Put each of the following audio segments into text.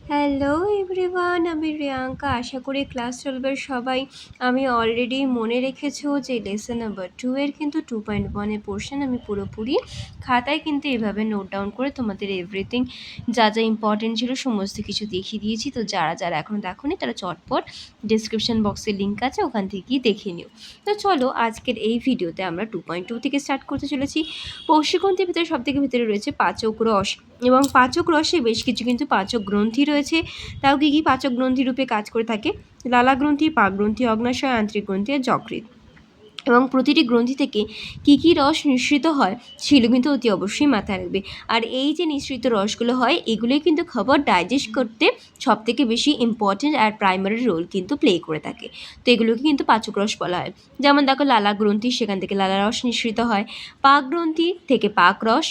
Hello everyone, আমি রিয়াঙ্কা। আশা করি class 12-এর সবাই আমি অলরেডি মনে রেখেছো যে লেসন নাম্বার 2 এর কিন্তু 2.1 এর পোর্শন আমি পুরোপুরি খাতায় কিন্তু এভাবে নোট ডাউন করে তোমাদের এভরিথিং যা যা ইম্পর্টেন্ট ছিল সমস্ত কিছু দেখিয়ে দিয়েছি। তো যারা যারা এখনও দেখোনি তারা চটপট ডিসক্রিপশন বক্সে লিঙ্ক আছে, ওখান থেকেই দেখে নিও। তো চলো আজকের এই ভিডিওতে আমরা 2.2 থেকে স্টার্ট করতে চলেছি। পৌষ্টিকগ্রন্থির ভিতরে সবথেকে ভিতরে রয়েছে পাচক রস, এবং পাচক রসে বেশ কিছু কিন্তু পাচক গ্রন্থি রয়েছে। তাও কী কী পাচক গ্রন্থি রূপে কাজ করে থাকে? লালা গ্রন্থি, পাক গ্রন্থি, অগ্ন্যাশয়, আন্ত্রিক গ্রন্থি আর যকৃৎ। এবং প্রতিটি গ্রন্থি থেকে কী কী রস নিঃসৃত হয় সেগুলো কিন্তু অতি অবশ্যই মাথায় রাখবে। আর এই যে নিঃসৃত রসগুলো হয় এগুলোই কিন্তু খাবার ডাইজেস্ট করতে সবথেকে বেশি ইম্পর্টেন্ট আর প্রাইমারি রোল কিন্তু প্লে করে থাকে। তো এগুলোকে কিন্তু পাচক রস বলা হয়। যেমন দেখো লালা গ্রন্থি, সেখান থেকে লালা রস নিঃসৃত হয়। পাক গ্রন্থি থেকে পাক রস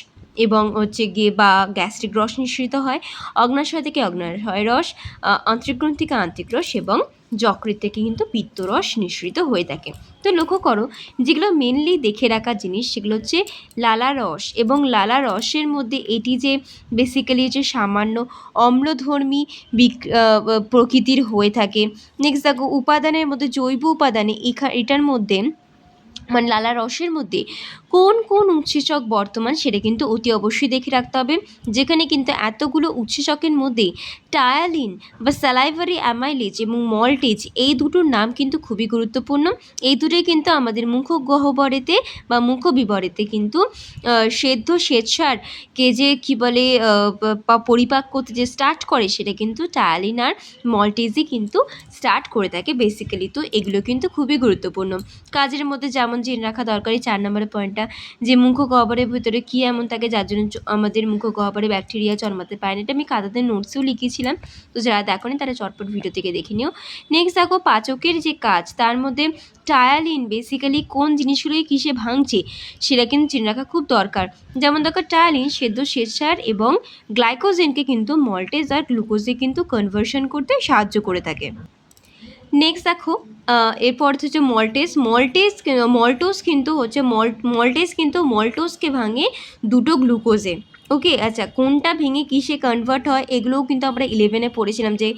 এবং হচ্ছে গিয়ে বা গ্যাস্ট্রিক রস নিঃসৃত হয়। অগ্ন্যাশয় থেকে অগ্ন্যাশয় রস, আন্ত্রিক থেকে আন্ত্রিক রস এবং যকৃৎ থেকে কিন্তু পিত্তরস নিঃসৃত হয়ে থাকে। তো লক্ষ্য করো, যেগুলো মেনলি দেখে রাখার জিনিস সেগুলো হচ্ছে লালা রস, এবং লালা রসের মধ্যে এটি যে বেসিক্যালি যে সামান্য অম্লধর্মী প্রকৃতির হয়ে থাকে। নেক্সট দেখো উপাদানের মধ্যে জৈব উপাদানে এটার মধ্যে মানে লালা রসের মধ্যে কোন কোন উৎসেচক বর্তমান সেটা কিন্তু অতি অবশ্যই দেখে রাখতে হবে। যেখানে কিন্তু এতগুলো উৎসেচকের মধ্যে টায়ালিন বা স্যালাইভারি অ্যামাইলেজ এবং মল্টেজ এই দুটোর নাম কিন্তু খুবই গুরুত্বপূর্ণ। এই দুটোই কিন্তু আমাদের মুখগহ্বরেতে বা মুখবিবরেতে কিন্তু সেদ্ধ শ্বেতসারকে যে কী বলে বা পরিপাক করতে যে স্টার্ট করে সেটা কিন্তু টায়ালিন আর মল্টেজই কিন্তু স্টার্ট করে থাকে বেসিক্যালি। তো এগুলো কিন্তু খুবই গুরুত্বপূর্ণ কাজের মধ্যে। যেমন জেনে রাখা দরকারি 4 নম্বরের পয়েন্টটা, যে মুখগহ্বরের ভিতরে কী এমন থাকে যার জন্য আমাদের মুখগহ্বরে ব্যাকটেরিয়া জন্মাতে পারে না। এটা আমি খাতাতে নোটসেও লিখেছিলাম, তো যারা দেখোনি তারা চটপট ভিডিও থেকে দেখে নিও। নেক্সট দেখো পাচকের যে কাজ, তার মধ্যে টায়ালিন বেসিক্যালি কোন জিনিসগুলোই কিসে ভাঙছে সেটা কিন্তু জেনে রাখা খুব দরকার। যেমন দেখো টায়ালিন সেদ্ধ শ্বেতসার এবং গ্লাইকোজেনকে কিন্তু মল্টেজ আর গ্লুকোজে কিন্তু কনভার্সন করতে সাহায্য করে থাকে। নেক্সট দেখো এরপর হচ্ছে মল্টোজ কিন্তু হচ্ছে মল্টোজকে ভাঙে দুটো গ্লুকোজে। ওকে, আচ্ছা কোনটা ভেঙে কিসে কনভার্ট হয় এগুলোও কিন্তু আমরা 11-এ পড়েছিলাম, যে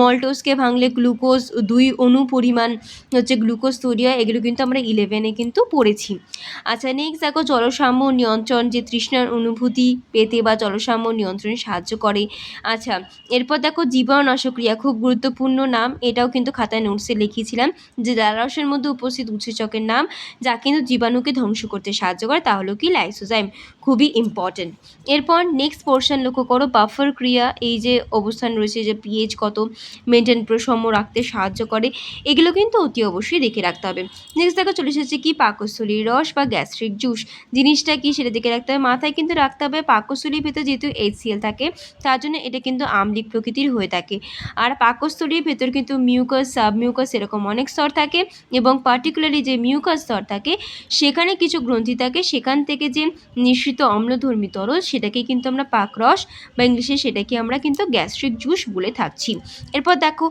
মল্টোজকে ভাঙলে গ্লুকোজ 2 অণু পরিমাণ হচ্ছে গ্লুকোজ তৈরি হয়। এগুলো কিন্তু আমরা 11-এ কিন্তু পড়েছি। আচ্ছা নেক্সট দেখো জলসাম্য নিয়ন্ত্রণ, যে তৃষ্ণার অনুভূতি পেতে বা জলসাম্য নিয়ন্ত্রণে সাহায্য করে। আচ্ছা এরপর দেখো জীবাণুনাশক ক্রিয়া, খুব গুরুত্বপূর্ণ নাম, এটাও কিন্তু খাতায় নোটসে লিখিয়েছিলাম, যে লালারসের মধ্যে উপস্থিত উৎসেচকের নাম যা কিন্তু জীবাণুকে ধ্বংস করতে সাহায্য করে তা হলো কি লাইসোজাইম, খুবই ইম্পর্টেন্ট। এরপর নেক্সট পোর্শন লক্ষ্য করো, বাফার ক্রিয়া, এই যে অবস্থান রয়েছে যে পিএইচ কত মেনটেন প্রসম রাখতে সাহায্য করে, এগুলো কিন্তু অতি অবশ্যই দেখে রাখতে হবে। নেক্সট দেখো চলে এসেছে কি পাকস্থলীর রস বা গ্যাস্ট্রিক জুস, জিনিসটা কি সেটা দেখে রাখতে হবে। মাথায় কিন্তু রাখতে হবে পাকস্থলীর ভেতর যেহেতু HCl থাকে তার জন্য এটা কিন্তু আম্লিক প্রকৃতির হয়ে থাকে। আর পাকস্থলীর ভেতর কিন্তু মিউকাস, সাবমিউকাস এরকম অনেক স্তর থাকে, এবং পার্টিকুলারলি যে মিউকাস স্তর থাকে সেখানে কিছু গ্রন্থি থাকে, সেখান থেকে যে নিঃসৃত অম্লধর্মী তরল সেটাকে কিন্তু আমরা পাকরস বা ইংলিশে সেটাকে আমরা কিন্তু গ্যাস্ট্রিক জুস বলে থাকছি। এরপর দেখো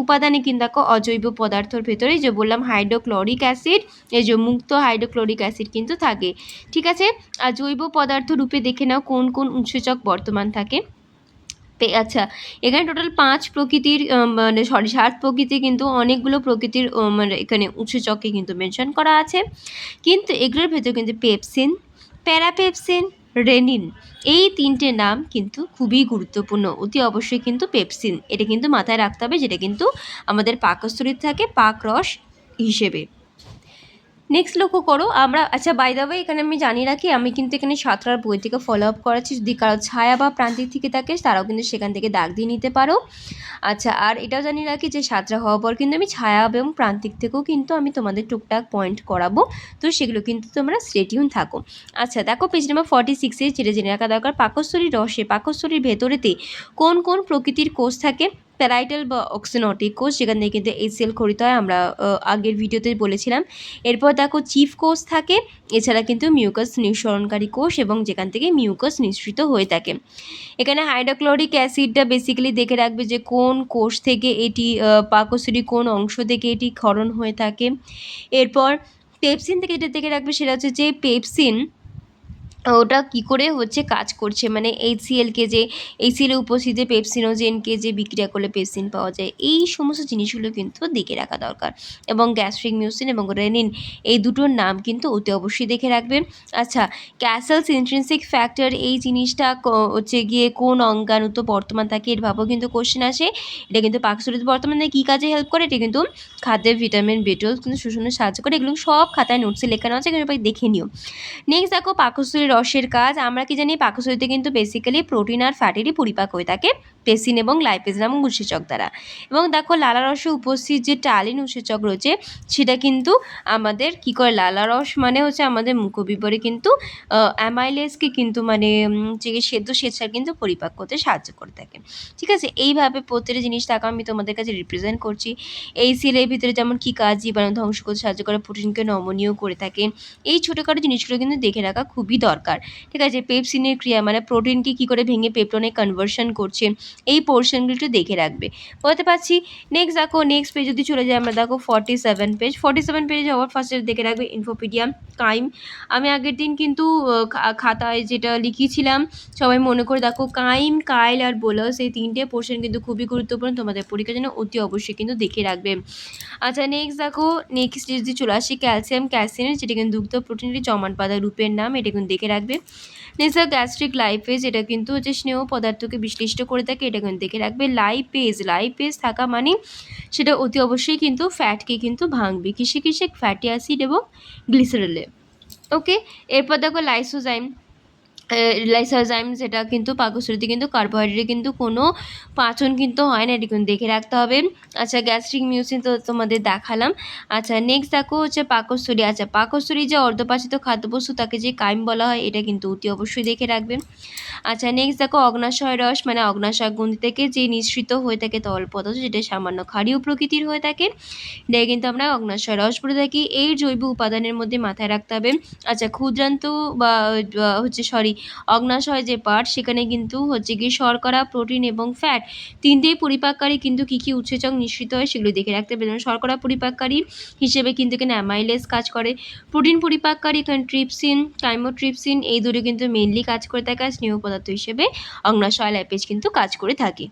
উপাদানে কিন্তু দেখো অজৈব পদার্থর ভেতরে যে বললাম হাইড্রোক্লোরিক অ্যাসিড, এই যে মুক্ত হাইড্রোক্লোরিক অ্যাসিড কিন্তু থাকে। ঠিক আছে, আর জৈব পদার্থ রূপে দেখে নাও কোন কোন উৎসেচক বর্তমান থাকে। আচ্ছা এখানে টোটাল 5 প্রকৃতির মানে 7 প্রকৃতির কিন্তু অনেকগুলো প্রকৃতির মানে এখানে উৎসেচককে কিন্তু মেনশন করা আছে। কিন্তু এগুলোর ভেতর কিন্তু পেপসিন, প্যারাপেপসিন, রেনিন এই 3টে নাম কিন্তু খুবই গুরুত্বপূর্ণ। অতি অবশ্যই কিন্তু পেপসিন এটা কিন্তু মাথায় রাখতে হবে, যেটা কিন্তু আমাদের পাকস্থলীতে থাকে পাকরস হিসেবে। নেক্সট লক্ষ্য করো আমরা, আচ্ছা বাই দ্য ওয়ে এখানে আমি জানিয়ে রাখি আমি কিন্তু এখানে সাঁতরার বই থেকে ফলো আপ করাচ্ছি। যদি কারো ছায়া বা প্রান্তিক থেকে থাকে তারাও কিন্তু সেখান থেকে দাগ দিয়ে নিতে পারো। আচ্ছা আর এটাও জানিয়ে রাখি যে সাঁতরা হওয়ার পর কিন্তু আমি ছায়া এবং প্রান্তিক থেকেও কিন্তু আমি তোমাদের টুকটাক পয়েন্ট করাবো, তো সেগুলো কিন্তু তোমরা স্টে টিউন থাকো। আচ্ছা দেখো পেজ নাম্বার 46-এ যেটা জেনে রাখা দরকার, পাকস্থলীর রসে পাকস্থলীর ভেতরেতে কোন কোন প্রকৃতির কোষ থাকে। প্যারাইটাল বা অক্সিনোটিক কোষ, যেখান থেকে কিন্তু HCl খরিত হয়, আমরা আগের ভিডিওতে বলেছিলাম। এরপর দেখো চিফ কোষ থাকে, এছাড়া কিন্তু মিউকাস নিঃসরণকারী কোষ, এবং যেখান থেকে মিউকাস নিঃসৃত হয়ে থাকে। এখানে হাইড্রোক্লোরিক অ্যাসিডটা বেসিক্যালি দেখে রাখবে যে কোন কোষ থেকে এটি পাকস্থলীর কোন অংশ থেকে এটি ক্ষরণ হয়ে থাকে। এরপর পেপসিন থেকে যেটা দেখে রাখবে সেটা হচ্ছে যে পেপসিন ওটা কী করে হচ্ছে কাজ করছে, মানে এইচসিএলকে যে এইচসিএলের উপস্থিতিতে পেপসিনোজেনকে যে বিক্রিয়া করলে পেপসিন পাওয়া যায়, এই সমস্ত জিনিসগুলো কিন্তু দেখে রাখা দরকার। এবং গ্যাস্ট্রিক মিউসিন এবং রেনিন, এই দুটোর নাম কিন্তু অতি অবশ্যই দেখে রাখবেন। আচ্ছা, ক্যাসেলস ইন্ট্রিনসিক ফ্যাক্টর, এই জিনিসটা হচ্ছে গিয়ে কোন অঙ্গাণুতে বর্তমান থাকে, এভাবেও কিন্তু কোশ্চেন আসে। এটা কিন্তু পাকস্থলীতে বর্তমানে কী কাজে হেল্প করে, এটা কিন্তু খাদ্যের ভিটামিন B12 কিন্তু শোষণে সাহায্য করে। এগুলো সব খাতায় নোটসে লেখানো আছে, কিন্তু দেখে নিও। নেক্সট দেখো পাকস্থলীর রসের কাজ। আমরা কি জানি, পাকস্থলীতে কিন্তু বেসিক্যালি প্রোটিন আর ফ্যাটেরই পরিপাক হয়ে থাকে পেসিন এবং লাইপেজ নামক উৎসেচক দ্বারা। এবং দেখো লালারসে উপস্থিত যে টালিন উৎসেচক রয়েছে, সেটা কিন্তু আমাদের কী করে, লালারস মানে হচ্ছে আমাদের মুখবিবরে কিন্তু অ্যামাইলেজকে কিন্তু মানে যে সেদ্ধ শ্বেতসার কিন্তু পরিপাক করতে সাহায্য করে থাকে। ঠিক আছে, এইভাবে প্রত্যেকটা জিনিস থাকা আমি তোমাদের কাছে রিপ্রেজেন্ট করছি। এই সেলের ভিতরে যেমন কী কাজ, জীবাণু ধ্বংস করতে সাহায্য করে, প্রোটিনকে নমনীয় করে থাকে। এই ছোটোখাটো জিনিসগুলো কিন্তু দেখে রাখা খুবই দরকার। ঠিক আছে, পেপসিনের ক্রিয়া মানে প্রোটিনকে কী করে ভেঙে পেপটনে কনভার্সন করছে, এই পোর্শনগুলো একটু দেখে রাখবে। বলতে পারছি। নেক্সট দেখো, নেক্সট পেজ যদি চলে যাই আমরা, দেখো 47 পেজ। 47 পেজে যাওয়ার ফার্স্টে দেখে রাখবে ইনফোপিডিয়া কাইম। আমি আগের দিন কিন্তু খাতায় যেটা লিখিয়েছিলাম সবাই মনে করে দেখো, কাইম, কাইল আর বোলাস, এই তিনটে পোর্শন কিন্তু খুবই গুরুত্বপূর্ণ, তোমাদের পরীক্ষার জন্য অতি অবশ্যই কিন্তু দেখে রাখবে। আচ্ছা, নেক্সট দেখো, নেক্সট যদি চলে আসি ক্যালসিয়াম ক্যালসিয়াম, যেটা কিন্তু দুগ্ধ প্রোটিনের জমাট বাঁধা রূপের নাম, এটা কিন্তু দেখে রাখবে। নেক্সট গ্যাস্ট্রিক লাইপেজ, এটা কিন্তু হচ্ছে স্নেহ পদার্থকে বিশ্লিষ্ট করে থাকে, এটা কিন্তু দেখে রাখবে। লাইপেজ, লাইপেজ থাকা মানে সেটা অতি অবশ্যই কিন্তু ফ্যাটকে কিন্তু ভাঙবে, কিসে কিসে, ফ্যাটি অ্যাসিড এবং গ্লিসারলে। ওকে, এরপর দেখো লাইসোজাইম। লাইসোজাইম, যেটা কিন্তু পাকস্থলীতে কিন্তু কার্বোহাইড্রেট কিন্তু কোনো পাচন কিন্তু হয় না, এটা কিন্তু দেখে রাখতে হবে। আচ্ছা, গ্যাস্ট্রিক মিউসিন তো তোমাদের দেখালাম। আচ্ছা, নেক্সট দেখো হচ্ছে পাকস্থলী। আচ্ছা, পাকস্থলী যে অর্ধপাচিত খাদ্যবস্তু তাকে যে কাইম বলা হয়, এটা কিন্তু অতি অবশ্যই দেখে রাখবেন। আচ্ছা, নেক্সট দেখো অগ্নাশয় রস, মানে অগ্নাশয় গ্রন্থি থেকে যে নিঃসৃত হয়ে থাকে তরল পদার্থ, যেটা সামান্য ক্ষারীয় প্রকৃতির হয়ে থাকে, এটাকে কিন্তু আমরা অগ্নাশয় রস বলে থাকি। এই জৈব উপাদানের মধ্যে মাথায় রাখতে হবে। আচ্ছা, ক্ষুদ্রান্ত বা হচ্ছে সরি অগ্নাশয় যে পার্ট, সেখানে কিন্তু হচ্ছে গিয়ে শর্করা, প্রোটিন এবং ফ্যাট তিনটেই পরিপাককারী কিন্তু কী কী উৎসেচক নিঃসৃত হয় সেগুলো দেখে রাখতে হবে। যেমন শর্করা পরিপাককারী হিসেবে কিন্তু এখানে অ্যামাইলেজ কাজ করে। প্রোটিন পরিপাককারী এখানে ট্রিপসিন, কাইমোট্রিপসিন, এই দুটো কিন্তু মেইনলি কাজ করে থাকে। আর স্নেহ পদার্থ হিসেবে অগ্নাশয় লাইপেজ কিন্তু কাজ করে থাকে।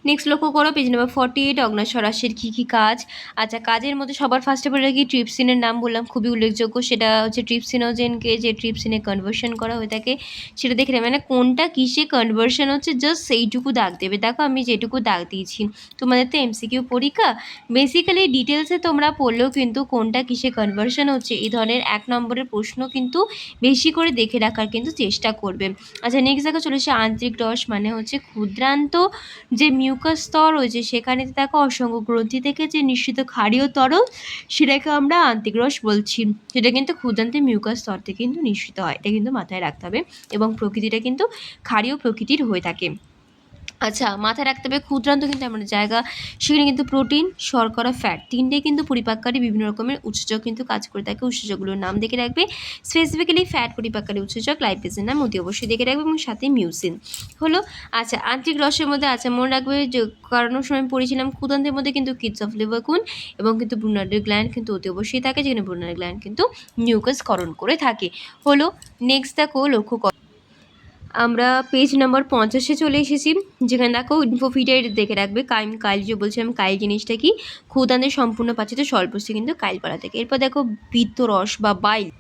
নেক্সট লক্ষ্য করো পেজ নাম্বার 48, অগ্ন্যাশয় রাশির কী কী কাজ। আচ্ছা, কাজের মধ্যে সবার ফার্স্টে বলে রাখি, ট্রিপসিনের নাম বললাম খুবই উল্লেখযোগ্য, সেটা হচ্ছে ট্রিপসিনোজেনকে যে ট্রিপসিনে কনভার্সন করা হয়ে থাকে সেটা দেখে নেবে, মানে কোনটা কিসে কনভার্সন হচ্ছে জাস্ট সেইটুকু দাগ দেবে। দেখো আমি যেটুকু দাগ দিয়েছি, তোমাদের তো এমসিকিউ পরীক্ষা, বেসিক্যালি ডিটেলসে তোমরা পড়লেও কিন্তু কোনটা কিসে কনভার্সন হচ্ছে এই ধরনের 1 নম্বরের প্রশ্ন কিন্তু বেশি করে দেখে রাখার কিন্তু চেষ্টা করবে। আচ্ছা, নেক্সট দেখো চলে এসে আন্তরিক রস, মানে হচ্ছে ক্ষুদ্রান্ত যে মিউকাস স্তর রয়েছে সেখানে দেখো অসংখ্য গ্রন্থি থেকে যে নিঃসৃত ক্ষারীয় তরল, সেটাকে আমরা আন্তরিক রস বলছি। সেটা কিন্তু ক্ষুদ্রান্তে মিউকাস স্তর থেকে কিন্তু নিঃসৃত হয়, এটা কিন্তু মাথায় রাখতে হবে। এবং প্রকৃতিটা কিন্তু ক্ষারীয় প্রকৃতির হয়ে থাকে। আচ্ছা, মাথায় রাখতে হবে ক্ষুদ্রান্ত কিন্তু এমন জায়গা, সেখানে কিন্তু প্রোটিন, শর্করা, ফ্যাট তিনটেই কিন্তু পরিপাককারী বিভিন্ন রকমের উৎসেচক কিন্তু কাজ করে থাকে। উৎসেচকগুলোর নাম দেখে রাখবে। স্পেসিফিক্যালি ফ্যাট পরিপাককারী উৎসেচক লাইপেজের নাম অতি অবশ্যই দেখে রাখবে, এবং সাথে মিউসিন হলো। আচ্ছা, আন্তরিক রসের মধ্যে আচ্ছা মনে রাখবে যে কারণের সময় পড়েছিলাম, ক্ষুদ্রান্তের মধ্যে কিন্তু কিডস অফ লিভার কোন এবং কিন্তু ব্রুনার্ডের গ্ল্যান্ড কিন্তু অতি অবশ্যই থাকে, যেখানে ব্রুনার্ডের গ্ল্যান্ড কিন্তু মিউকাস করণ করে থাকে হলো। নেক্সট দেখো লক্ষ্য করো, আমরা পেজ নাম্বার 50-এ চলে এসেছি, যেখানে দেখো ইনফোফিডের দেখে রাখবে কাইম, কাইল যে বলছিলাম, কাইল জিনিসটা কি, ক্ষুদানের সম্পূর্ণ পাচিত স্বল্পস্থি কিন্তু কাইল করা থাকে। এরপর দেখো পিত্তরস বা বাইল।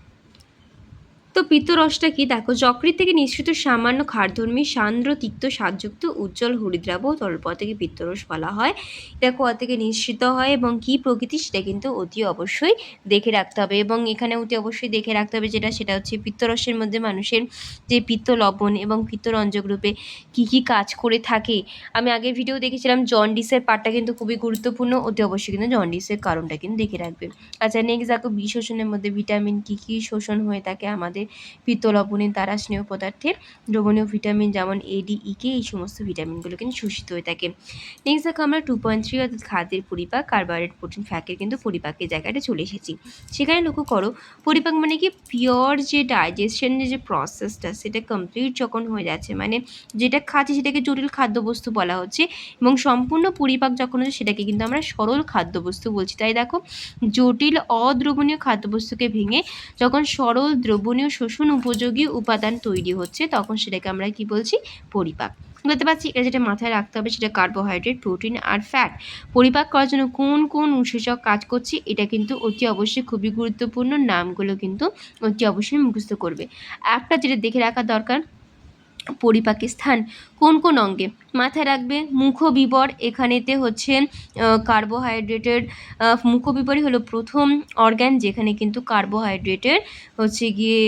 তো পিত্তরসটা কি, দেখো যকৃৎ থেকে নিঃসৃত সামান্য ক্ষারধর্মী সান্দ্র তিক্ত স্বাদযুক্ত উজ্জ্বল হরিদ্রাব তরল পদার্থকে পিত্তরস বলা হয়। এটা কোথা থেকে নিঃসৃত হয় এবং কী প্রকৃতি সেটা কিন্তু অতি অবশ্যই দেখে রাখতে হবে। এবং এখানে অতি অবশ্যই দেখে রাখতে হবে সেটা হচ্ছে পিত্তরসের মধ্যে মানুষের যে পিত্ত লবণ এবং পিত্তরঞ্জক রূপে কী কী কাজ করে থাকে। আমি আগের ভিডিও দেখেছিলাম জন্ডিসের পার্টটা কিন্তু খুবই গুরুত্বপূর্ণ, অতি অবশ্যই কিন্তু জন্ডিসের কারণটা কিন্তু দেখে রাখবে। আচ্ছা, নেক্সট দেখো বি শোষণের মধ্যে ভিটামিন কী কী শোষণ হয়ে থাকে আমাদের পিত্ত লবণের দ্বারা স্নেহ পদার্থের দ্রবণীয় ভিটামিন যেমন ADE এই সমস্ত ভিটামিনগুলো কিন্তু শোষিত হয়ে থাকে। নেক্সট দেখো আমরা 2.3 অর্থাৎ খাদ্যের পরিপাক, কার্বোহাইড্রেট, প্রোটিন, ফ্যাটের কিন্তু পরিপাকের জায়গাটা চলে এসেছি। সেখানে লক্ষ্য করো, পরিপাক মানে কি, পিওর যে ডাইজেশনের যে প্রসেসটা সেটা কমপ্লিট যখন হয়ে যাচ্ছে, মানে যেটা খাচ্ছি সেটাকে জটিল খাদ্যবস্তু বলা হচ্ছে, এবং সম্পূর্ণ পরিপাক যখন হচ্ছে সেটাকে কিন্তু আমরা সরল খাদ্যবস্তু বলছি। তাই দেখো জটিল অদ্রবণীয় খাদ্যবস্তুকে ভেঙে যখন সরল দ্রবণীয় শোষণ উপযোগী উপাদান তৈরি হচ্ছে, তখন সেটাকে আমরা কি বলছি? পরিপাক। বুঝতে পারছি? এটা যেটা মাথায় রাখতে হবে সেটা কার্বোহাইড্রেট, প্রোটিন আর ফ্যাট পরিপাক করার জন্য কোন কোন উৎসেচক কাজ করছে, এটা কিন্তু অতি অবশ্যই খুবই গুরুত্বপূর্ণ। নামগুলো কিন্তু অতি অবশ্যই মুখস্থ করবে। একটা যেটা দেখে রাখা দরকার, পরিপাকের স্থান কোন কোন অঙ্গে মাথায় রাখবে। মুখবিবর, এখানেতে হচ্ছে কার্বোহাইড্রেটের মুখবিবরই হলো প্রথম অর্গ্যান যেখানে কিন্তু কার্বোহাইড্রেটের হচ্ছে গিয়ে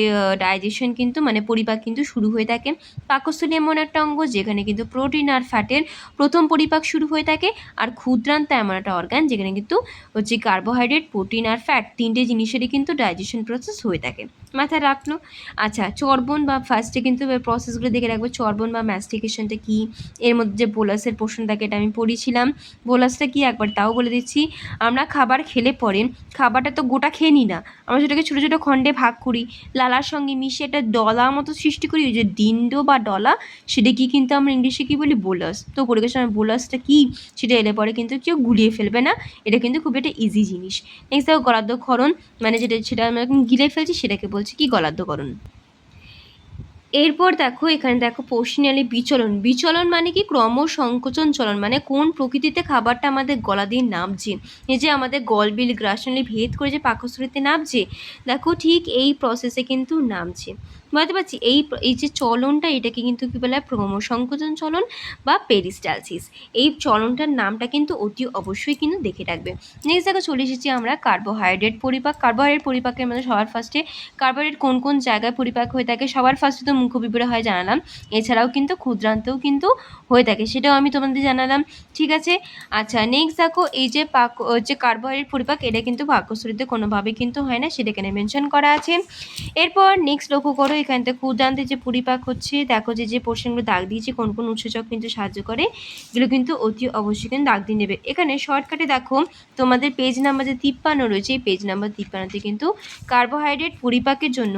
ডাইজেশন কিন্তু মানে পরিপাক কিন্তু শুরু হয়ে থাকে। পাকস্থলী এমন একটা অঙ্গ যেখানে কিন্তু প্রোটিন আর ফ্যাটের প্রথম পরিপাক শুরু হয়ে থাকে। আর ক্ষুদ্রান্ত এমন একটা অর্গ্যান যেখানে কিন্তু হচ্ছে কার্বোহাইড্রেট, প্রোটিন আর ফ্যাট তিনটে জিনিসেরই কিন্তু ডাইজেশন প্রসেস হয়ে থাকে। মাথায় রাখলো। আচ্ছা, চর্বণ বা ফার্স্টে কিন্তু প্রসেসগুলো দেখে রাখবে। চর্বণ বা ম্যাস্টিকেশনটা কী, এর মধ্যে যে বোলাসের পোর্শন থাকে এটা আমি পড়েছিলাম। বোলাসটা কি একবার তাও বলে দিচ্ছি। আমরা খাবার খেলে পরে খাবারটা তো গোটা খেয়ে নিই না, আমরা সেটাকে ছোটো ছোটো খণ্ডে ভাগ করি, লালার সঙ্গে মিশিয়ে একটা ডলা মতো সৃষ্টি করি। ওই যে ডিন্ডো বা ডলা, সেটা কি কিন্তু আমরা ইংলিশে কী বলি? বোলাস। তো পরীক্ষার সময় বোলাসটা কী সেটা এলে পরে কিন্তু কেউ গুলিয়ে ফেলবে না, এটা কিন্তু খুব একটা ইজি জিনিস। নেক্সট দেখো গলার্ধক্ষরণ, মানে সেটা আমরা এখন গিলে ফেলছি সেটাকে বলছি কি? গলার্ধকরণ। এরপর দেখো এখানে দেখো পোষণালী বিচলন। বিচলন মানে কি? ক্রমসংকোচন চলন, মানে কোন প্রকৃতিতে খাবারটা আমাদের গলা দিয়ে নামছে, এই যে আমাদের গলবিল গ্রাসনালী ভেদ করে যে পাকস্থলীতে নামছে, দেখো ঠিক এই প্রসেসে কিন্তু নামছে। বুঝতে পারছি? এই যে চলনটা, এটাকে কিন্তু কী বলা হয়? ক্রমসংকোচন চলন বা পেরিস্টালসিস। এই চলনটার নামটা কিন্তু অতি অবশ্যই কিন্তু দেখে রাখবে। নেক্সট দেখো চলে এসেছি আমরা কার্বোহাইড্রেট পরিপাক। কার্বোহাইড্রেট পরিপাকের মধ্যে সবার ফার্স্টে কার্বোহাইড্রেট কোন কোন জায়গায় পরিপাক হয়ে থাকে, সবার ফার্স্টে তো মুখবিবরে হয় জানালাম, এছাড়াও কিন্তু ক্ষুদ্রান্তেও কিন্তু হয়ে থাকে, সেটাও আমি তোমাদের জানালাম। ঠিক আছে। আচ্ছা, নেক্সট দেখো এই যে যে কার্বোহাইড্রেট পরিপাক, এটা কিন্তু পাকস্থলীতে কোনোভাবে কিন্তু হয় না, সেটা এখানে মেনশন করা আছে। এরপর নেক্সট লক্ষ্য করো এখান থেকে ক্ষুদ্রান্তে যে পরিপাক হচ্ছে, দেখো যে পোর্শনগুলো দাগ দিয়েছে কোন কোন উৎসেচক কিন্তু সাহায্য করে, এগুলো কিন্তু অতি অবশ্যই কিন্তু দাগ দিয়ে নেবে। এখানে শর্টকাটে দেখো তোমাদের পেজ নাম্বার যে 53 রয়েছে, এই পেজ নাম্বার 53তে কিন্তু কার্বোহাইড্রেট পরিপাকের জন্য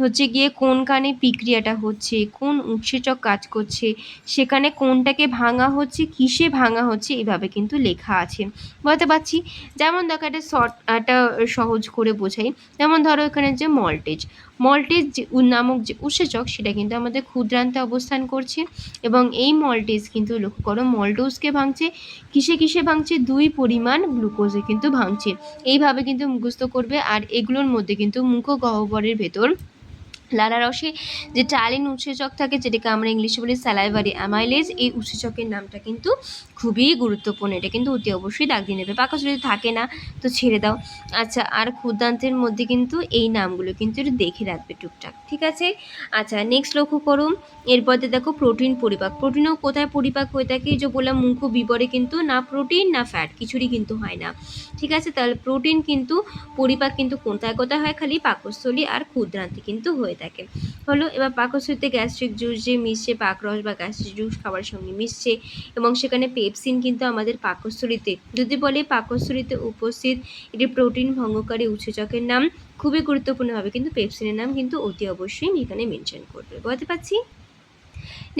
হচ্ছে গিয়ে কোনখানে বিক্রিয়াটা হচ্ছে, কোন উৎসেচক কাজ করছে, সেখানে কোনটাকে ভাঙা হচ্ছে, কিসে ভাঙা হচ্ছে, এইভাবে কিন্তু লেখা আছে। বলতে পারছি? যেমন দেখো একটা সহজ করে বোঝাই। যেমন ধরো এখানে যে মল্টেজ যে নামক যে উৎসেচক, সেটা কিন্তু আমাদের ক্ষুদ্রান্তে অবস্থান করছে, এবং এই মল্টেজ কিন্তু লক্ষ্য করো মল্টোজকে ভাঙছে, কিসে কিসে ভাঙছে? 2 পরিমাণ গ্লুকোজে কিন্তু ভাঙছে। এইভাবে কিন্তু মুখস্থ করবে। আর এগুলোর মধ্যে কিন্তু মুখগহ্বরের ভেতর লালারসে যে টালিন উৎসেচক থাকে, যেটাকে আমরা ইংলিশে বলি স্যালাইভারি অ্যামাইলেজ, এই উৎসেচকের নামটা কিন্তু খুবই গুরুত্বপূর্ণ, এটা কিন্তু অতি অবশ্যই দাগ দিয়ে নেবে। পাকস্থলীতে থাকে না তো ছেড়ে দাও। আচ্ছা, আর ক্ষুদ্রান্তের মধ্যে কিন্তু এই নামগুলো কিন্তু একটু দেখে রাখবে টুকটাক। ঠিক আছে। আচ্ছা, নেক্সট লক্ষ্য করুন। এরপরে দেখো প্রোটিন পরিপাক। প্রোটিনও কোথায় পরিপাক হয়ে থাকে? এই যে বললাম মুখবিবরে কিন্তু না প্রোটিন না ফ্যাট কিছুরই কিন্তু হয় না। ঠিক আছে, তাহলে প্রোটিন কিন্তু পরিপাক কিন্তু কোথায় কোথায় হয়? খালি পাকস্থলী আর ক্ষুদ্রান্তে কিন্তু হয়ে থাকে। হলো, এবার পাকস্থলীতে গ্যাস্ট্রিক জুস যে মিশছে, পাকরস বা গ্যাস্ট্রিক জুস খাবারের সঙ্গে মিশছে, এবং সেখানে পেপসিন কিন্তু আমাদের পাকস্থলীতে, যদি বলে পাকস্থলীতে উপস্থিত এটি প্রোটিন ভঙ্গকারী উৎসেচকের নাম, খুবই গুরুত্বপূর্ণভাবে কিন্তু পেপসিনের নাম কিন্তু অতি অবশ্যই এখানে মেনশন করবে। বুঝতে পারছি?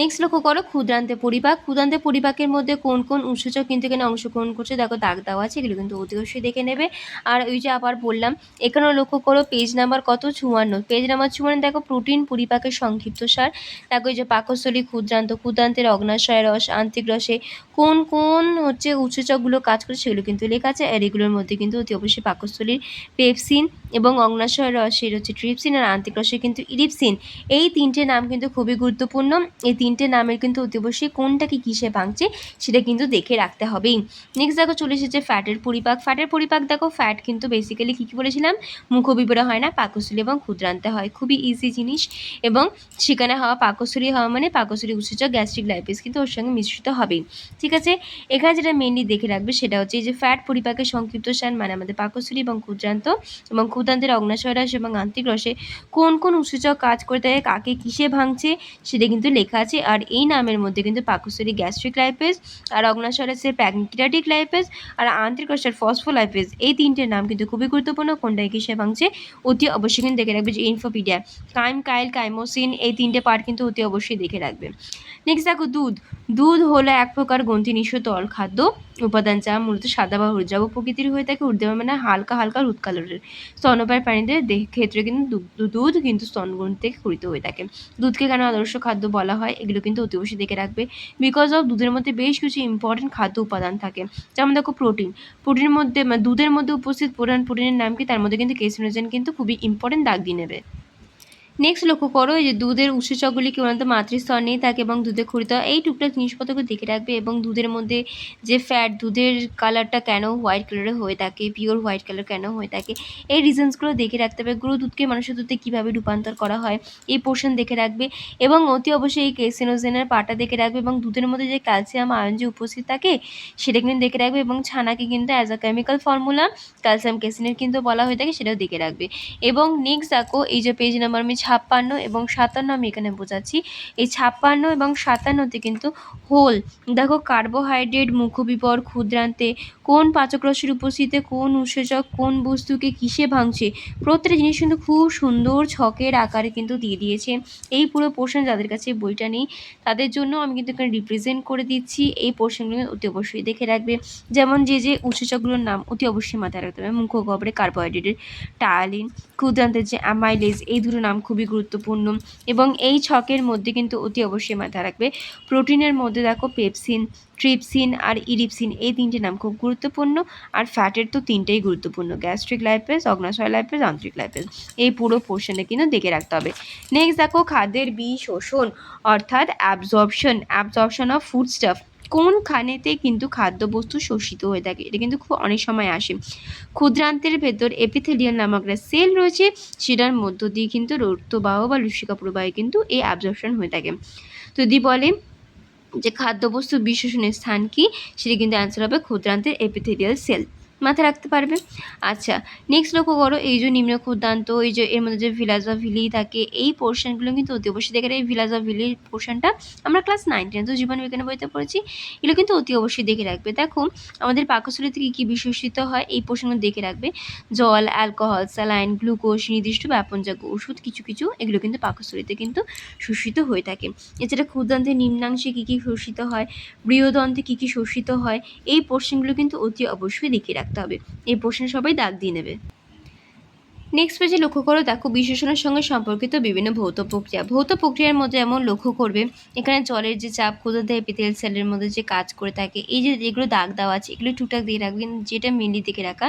নেক্সট লক্ষ্য করো ক্ষুদ্রান্তে পরিপাক। ক্ষুদ্রান্তে পরিপাকের মধ্যে কোন কোন উৎসেচক কিন্তু এখানে অংশগ্রহণ করছে, দেখো দাগ দেওয়া আছে, এগুলো কিন্তু অতি অবশ্যই দেখে নেবে। আর ওই যে আবার বললাম, এখানেও লক্ষ্য করো পেজ নাম্বার কত? 54। পেজ নাম্বার 54 দেখো প্রোটিন পরিপাকের সংক্ষিপ্তসার। দেখো এই যে পাকস্থলী, ক্ষুদ্রান্তের অগ্নাশয় রস, আন্ত্রিক রসে কোন কোন হচ্ছে উৎসেচকগুলো কাজ করে সেগুলো কিন্তু লেখা আছে। আর এগুলোর মধ্যে কিন্তু অতি অবশ্যই পাকস্থলীর পেপসিন, এবং অগ্নাশয় রসের হচ্ছে ট্রিপসিন, আর আন্ত্রিক রসের কিন্তু ইরিপসিন। এই তিনটে নাম কিন্তু খুবই গুরুত্বপূর্ণ। এই তিনটে নামের কিন্তু অতি অবশ্যই কোনটা কি কিসে ভাঙছে সেটা কিন্তু দেখে রাখতে হবেই। নেক্সট দেখো চলে এসেছে ফ্যাটের পরিপাক। ফ্যাটের পরিপাক দেখো, ফ্যাট কিন্তু বেসিক্যালি কী কী বলেছিলাম? মুখবিবরে হয় না, পাকস্থলী এবং ক্ষুদ্রান্তে হয়। খুবই ইজি জিনিস। এবং সেখানে হওয়া পাকস্থলী হওয়া মানে পাকস্থলী উৎসেচক গ্যাস্ট্রিক লাইপেজ কিন্তু ওর সঙ্গে মিশ্রিত হবেই। ঠিক আছে। এখানে যেটা মেনলি দেখে রাখবে সেটা হচ্ছে এই যে ফ্যাট পরিপাকের সংক্ষিপ্তসার, মানে আমাদের পাকস্থলী এবং ক্ষুদ্রান্ত, এবং ক্ষুদ্রান্তের অগ্নাশয় রস এবং আন্ত্রিক রসে কোন কোন উৎসেচক কাজ করে থাকে, কাকে কিসে ভাঙছে সেটা কিন্তু লেখা আছে। আর এই নামের মধ্যে কিন্তু পাকস্থলী গ্যাস্ট্রিক লাইপেজ, আর অগ্নাশয় রসের প্যানক্রিয়াটিক লাইপেজ, আর আন্ত্রিক রসের ফসফোলাইপেজ, এই তিনটে নাম কিন্তু খুবই গুরুত্বপূর্ণ। কোনটায় কিসে ভাঙছে অতি অবশ্যই কিন্তু দেখে রাখবে। যে ইনফোপিডিয়া, কাইল, কাইমোসিন, এই তিনটে পার্ট কিন্তু অতি অবশ্যই দেখে রাখবে। নেক্সট দেখো দুধ। দুধ হলো এক প্রকার গ্রন্থিনিঃসৃত তরল খাদ্য। উপাদান যা মূলত সাদা বা হলুদ প্রকৃতির হয়ে থাকে। ঊর্ধ্বমুখী মানে হালকা হালকা হলুদ কালারের। স্তন্যপায়ী প্রাণীদের ক্ষেত্রে কিন্তু দুধ কিন্তু স্তনগ্রন্থি থেকে ক্ষরিত হয়ে থাকে। দুধকে কেন আদর্শ খাদ্য বলা হয় এগুলো কিন্তু অতি অবশ্যই দেখে রাখবে। বিকজ অফ দুধের মধ্যে বেশ কিছু ইম্পর্টেন্ট খাদ্য উপাদান থাকে, যেমন দেখো প্রোটিনের মধ্যে দুধের মধ্যে উপস্থিত প্রোটিনের নাম কি, তার মধ্যে কিন্তু কেসিনোজেন কিন্তু খুবই ইম্পর্টেন্ট, দাগ দিয়ে নেবে। নেক্সট লক্ষ্য করো এই যে দুধের উৎসেচকগুলি কেবলমাত্র মাতৃস্তনেই থাকে এবং দুধে ক্ষরিত হয়। এই টুকটাক জিনিসপত্রগুলো দেখে রাখবে। এবং দুধের মধ্যে যে ফ্যাট, দুধের কালারটা কেন হোয়াইট কালারের হয়ে থাকে, পিওর হোয়াইট কালার কেন হয়ে থাকে, এই রিজনসগুলো দেখে রাখতে হবে। গরু দুধকে মানুষের দুধে কীভাবে রূপান্তর করা হয় এই পোর্শন দেখে রাখবে। এবং অতি অবশ্যই এই কেসিনোজেনের পাটা দেখে রাখবে। এবং দুধের মধ্যে যে ক্যালসিয়াম আয়ন যে উপস্থিত থাকে সেটা কিন্তু দেখে রাখবে। এবং ছানাকে কিন্তু as a chemical formula calcium কেসিনের কিন্তু বলা হয়ে থাকে, সেটাও দেখে রাখবে। এবং নেক্সট দেখো এই যে পেজ নাম্বার আমি 56 এবং 57 আমি এখানে বোঝাচ্ছি। এই 56 এবং 57তে কিন্তু হোল দেখো কার্বোহাইড্রেট, মুখবিবর, ক্ষুদ্রান্তে, কোন পাচকরসের উপস্থিতিতে কোন উৎসেচক কোন বস্তুকে কিসে ভাঙছে, প্রত্যেকটা জিনিস কিন্তু খুব সুন্দর ছকের আকারে কিন্তু দিয়ে দিয়েছে। এই পুরো পোর্শন যাদের কাছে বইটা নেই তাদের জন্য আমি কিন্তু এখানে রিপ্রেজেন্ট করে দিচ্ছি। এই পোর্শনগুলো অতি অবশ্যই দেখে রাখবে। যেমন যে উৎসেচকগুলোর নাম অতি অবশ্যই মাথায় রাখতে হবে। মুখগহ্বরে কার্বোহাইড্রেটের টায়ালিন, ক্ষুদ্রান্তের যে অ্যামাইলেজ, এই দুটো নাম খুবই গুরুত্বপূর্ণ। এবং এই ছকের মধ্যে কিন্তু অতি অবশ্যই মাথায় রাখবে। প্রোটিনের মধ্যে দেখো পেপসিন, ট্রিপসিন আর ইরিপসিন, এই তিনটে নাম খুব গুরুত্বপূর্ণ। আর ফ্যাটের তো তিনটেই গুরুত্বপূর্ণ, গ্যাস্ট্রিক লাইপেজ, অগ্নাশয় লাইপেজ, আন্ত্রিক লাইপেজ। এই পুরো পোর্শনে কিন্তু দেখে রাখতে হবে। নেক্সট দেখো খাদ্যের বিশোষণ অর্থাৎ অ্যাবজর্পশন অফ ফুড স্টাফ, কোনখানেতে কিন্তু খাদ্যবস্তু শোষিত হয়ে থাকে, এটা কিন্তু খুব অনেক সময় আসে। ক্ষুদ্রান্তের ভেতর এপিথেলিয়াল নামক একটা সেল রয়েছে, সেটার মধ্য দিয়ে কিন্তু রক্তবাহ বা লুসিকা প্রবাহে কিন্তু এই অ্যাবজর্পশন হয়ে থাকে। তো যদি বলে যে খাদ্যবস্তু বিশেষণের স্থান কি, সেটা কিন্তু অ্যান্সার হবে ক্ষুদ্রান্তের এপিথেলিয়াল সেল, মাথায় রাখতে পারবে। আচ্ছা নেক্সট লক্ষ্য করো এই যে নিম্ন ক্ষুদ্রান্ত, এই যে এর মধ্যে যে ভিলাস বা ভিলি থাকে, এই পোর্শনগুলো কিন্তু অতি অবশ্যই দেখে রাখবে। এই ভিলাস বা ভিলির পোর্শনটা আমরা ক্লাস 9-10 তো জীবনবিজ্ঞান বইতে পড়েছি, এগুলো কিন্তু অতি অবশ্যই দেখে রাখবে। দেখো আমাদের পাকস্থলীতে কী কী বিশেষিত হয় এই পোর্শনগুলো দেখে রাখবে। জল, অ্যালকোহল, স্যালাইন, গ্লুকোজ, নির্দিষ্ট ব্যাপনযোগ্য ওষুধ কিছু কিছু, এগুলো কিন্তু পাকস্থলীতে কিন্তু শোষিত হয়ে থাকে। এছাড়া ক্ষুদ্রান্তের নিম্নাংশে কী কী শোষিত হয়, বৃহদন্তে কী কী শোষিত হয়, এই পোর্শনগুলো কিন্তু অতি অবশ্যই দেখে রাখতে হবে। এই পোর্শন সবাই দাগ দিয়ে নেবে। নেক্সট পেজে লক্ষ্য করো, দেখো বিশেষণের সঙ্গে সম্পর্কিত বিভিন্ন ভৌত প্রক্রিয়া। ভৌত প্রক্রিয়ার মধ্যে এমন লক্ষ্য করবে এখানে জলের যে চাপ ক্ষুদ্রান্ত এপিথেলিয়াল সেলের মধ্যে যে কাজ করে থাকে, এই যে যেগুলো দাগ দেওয়া আছে এগুলো টুকটাক দিয়ে রাখবেন। যেটা মেনলি দেখে রাখা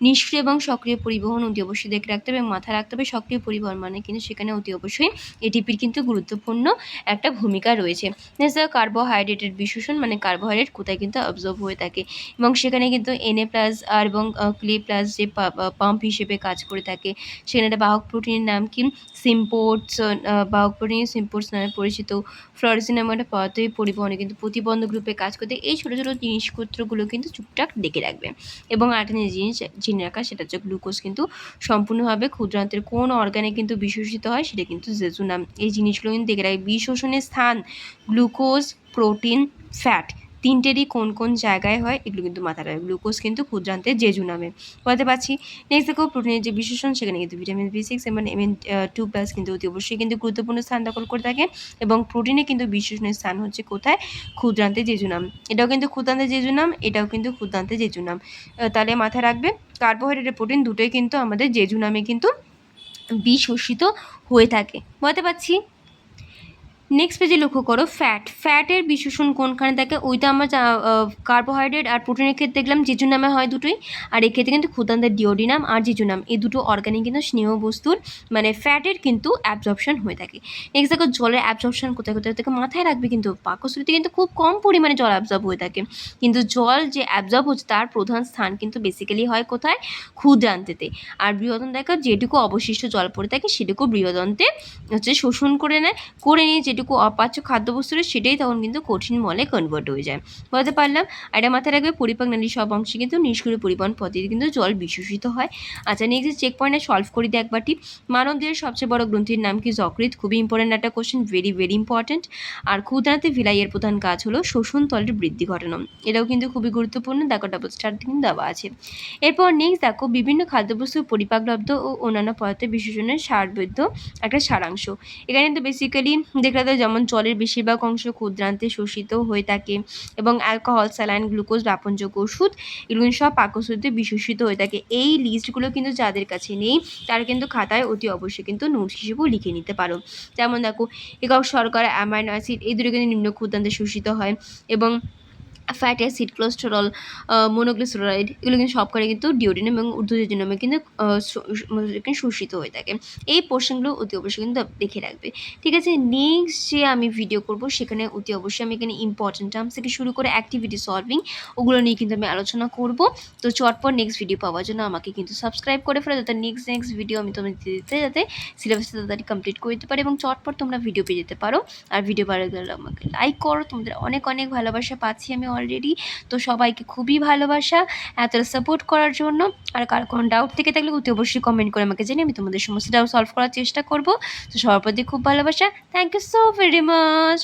নিষ্ক্রিয় এবং সক্রিয় পরিবহন অতি অবশ্যই দেখে রাখতে হবে। মাথায় রাখতে হবে সক্রিয় পরিবহন মানে কিন্তু সেখানে অতি অবশ্যই এটিপির কিন্তু গুরুত্বপূর্ণ একটা ভূমিকা রয়েছে। নেক্সট কার্বোহাইড্রেটের বিশোষণ মানে কার্বোহাইড্রেট কোথায় কিন্তু অবজর্ভ হয়ে থাকে এবং সেখানে কিন্তু Na+ আর এবং Cl+ যে পাম্প হিসেবে কাজ করে থাকে। সেখানে একটা বাহক প্রোটিনের নাম কি, সিম্পোর্টস, বাহক প্রোটিন সিম্পোর্টস নামে পরিচিত। ফ্লোরিসিন নামে একটা পদার্থের পরিবহনে কিন্তু প্রতিবন্ধক রূপে কাজ করতে। এই ছোটো ছোটো জিনিসপত্রগুলো কিন্তু টুকটাক দেখে রাখবে। এবং আরেকটা জিনিস জেনে রাখা সেটা হচ্ছে গ্লুকোজ কিন্তু সম্পূর্ণভাবে ক্ষুদ্রান্তের কোন অর্গানে কিন্তু বিশোষিত হয়, সেটা কিন্তু জেজুনাম। এই জিনিসগুলো কিন্তু দেখে রাখবে। বিশোষণের স্থান গ্লুকোজ, প্রোটিন, ফ্যাট তিনটেরই কোন কোন জায়গায় হয় এগুলো কিন্তু মাথায় রাখবে। গ্লুকোজ কিন্তু ক্ষুদ্রান্তের জেজুনামে, বলতে পারছি। নেক্সট দেখো প্রোটিনের যে বিশেষণ, সেখানে কিন্তু ভিটামিন B6 এবং Mn2+ কিন্তু অতি অবশ্যই কিন্তু গুরুত্বপূর্ণ স্থান দখল করে থাকে। এবং প্রোটিনে কিন্তু বিশেষণের স্থান হচ্ছে কোথায়, ক্ষুদ্রান্তে জেজুনাম। এটাও কিন্তু ক্ষুদ্রান্তে জেজুনাম, এটাও কিন্তু ক্ষুদ্রান্তে জেজুনাম। তাহলে মাথায় রাখবে কার্বোহাইড্রেট প্রোটিন দুটোই কিন্তু আমাদের জেজুনামে কিন্তু বিশোষিত হয়ে থাকে, বলতে পারছি। নেক্সট পেজে লক্ষ্য করো ফ্যাটের বিশোষণ কোনখানে থাকে, ওইটা আমরা কার্বোহাইড্রেট আর প্রোটিনের ক্ষেত্রে দেখলাম জেজুনামে হয় দুটোই। আর এক্ষেত্রে কিন্তু ক্ষুদ্রান্তের ডিওডিনাম আর জেজুনাম, এই দুটো অর্গানিক কিন্তু স্নেহ বস্তুর মানে ফ্যাটের কিন্তু অ্যাবজর্পশন হয়ে থাকে। নেক্সট দেখো জলের অ্যাবজর্পশন কোথায় কোথায় থেকে, মাথায় রাখবে কিন্তু পাকস্থলীতে কিন্তু খুব কম পরিমাণে জল অ্যাবজর্ব হয়ে থাকে। কিন্তু জল যে অ্যাবজর্ব হচ্ছে তার প্রধান স্থান কিন্তু বেসিক্যালি হয় কোথায়, ক্ষুদ্রান্তেতে। আর বৃহদন্ত দেখো যেটুকু অবশিষ্ট জল পড়ে থাকে সেটুকু বৃহদন্তে হচ্ছে শোষণ করে নিয়ে যেটুকু অপাচ্য খাদ্যবস্তু সেটাই তখন কিন্তু কঠিন মলে কনভার্ট হয়ে যায়, বলতে পারলাম। আর এটা মাথায় রাখবে পরিপাক নালীর সব অংশে কিন্তু নিষ্ক্রিয় পরিবহন পদ্ধতিতে কিন্তু জল বিশোষিত হয়। আচ্ছা নেক্সট চেক পয়েন্টে সলভ করি দেখ একবারটি। মানবদেহের সবচেয়ে বড় গ্রন্থির নাম কি, যকৃৎ। খুবই ইম্পর্টেন্ট একটা কোশ্চেন, ভেরি ভেরি ইম্পর্টেন্ট। আর ক্ষুদ্রান্তে ভিলাইয়ের প্রধান কাজ হলো শোষণ তলের বৃদ্ধি ঘটানো, এটাও কিন্তু খুবই গুরুত্বপূর্ণ, দেখো ডাবল স্টার কিন্তু দেওয়া আছে। এরপর নেক্সট দেখো বিভিন্ন খাদ্যবস্তুর পরিপাকলব্ধ ও অন্যান্য পদার্থের বিশেষণের সারবদ্ধ একটা সারাংশ। এখানে কিন্তু বেসিক্যালি দেখলে গেল যেমন জলের বেশিরভাগ অংশ ক্ষুদ্রান্তে শোষিত হয়ে থাকে এবং অ্যালকোহল, স্যালাইন, গ্লুকোজ, বাপনযোগ্য ওষুধ এগুলো কিন্তু সব পাকস্থলীতে বিশোষিত হয়ে থাকে। এই লিস্টগুলো কিন্তু যাদের কাছে নেই তারা কিন্তু খাতায় অতি অবশ্যই কিন্তু নোটস হিসেবেও লিখে নিতে পারো। যেমন দেখো, একক শর্করা, অ্যামাইনো অ্যাসিড এই দুটো কিন্তু নিম্ন ক্ষুদ্রান্তে শোষিত হয় এবং ফ্যাটি অ্যাসিড, কোলেস্টেরল, মনোগ্লিসারাইড এগুলো কিন্তু সবকটা কিন্তু ডিওডিনাম এবং ঊর্ধ্বজেনামে কিন্তু শোষিত হয়ে থাকে। এই পোর্শনগুলো অতি অবশ্যই কিন্তু দেখে রাখবে। ঠিক আছে, নেক্সট যে আমি ভিডিও করব সেখানে অতি অবশ্যই আমি এখানে ইম্পর্টেন্ট টার্মস থেকে শুরু করে অ্যাক্টিভিটি সলভিং ওগুলো নিয়ে কিন্তু আমি আলোচনা করব। তো চটপট নেক্সট ভিডিও পাওয়ার জন্য আমাকে কিন্তু সাবস্ক্রাইব করে ফেলো, যাতে নেক্সট ভিডিও আমি তোমাদের দিতে যাতে সিলেবাসটা তাড়াতাড়ি কমপ্লিট করে দিতে পারি এবং চটপট তোমরা ভিডিও পেয়ে যেতে পারো। আর ভিডিও ভালো লাগলে আমাকে লাইক করো, তোমাদের অনেক অনেক ভালোবাসা পাচ্ছি আমি অলরেডি। তো সবাইকে খুবই ভালোবাসা এতটা সাপোর্ট করার জন্য। আর কার কোনো ডাউট থেকে থাকলে অতি অবশ্যই কমেন্ট করে আমাকে জানিয়ে আমি তোমাদের সমস্ত ডাউট সলভ করার চেষ্টা করব। তো সবার প্রতি খুব ভালোবাসা। Thank you so very much.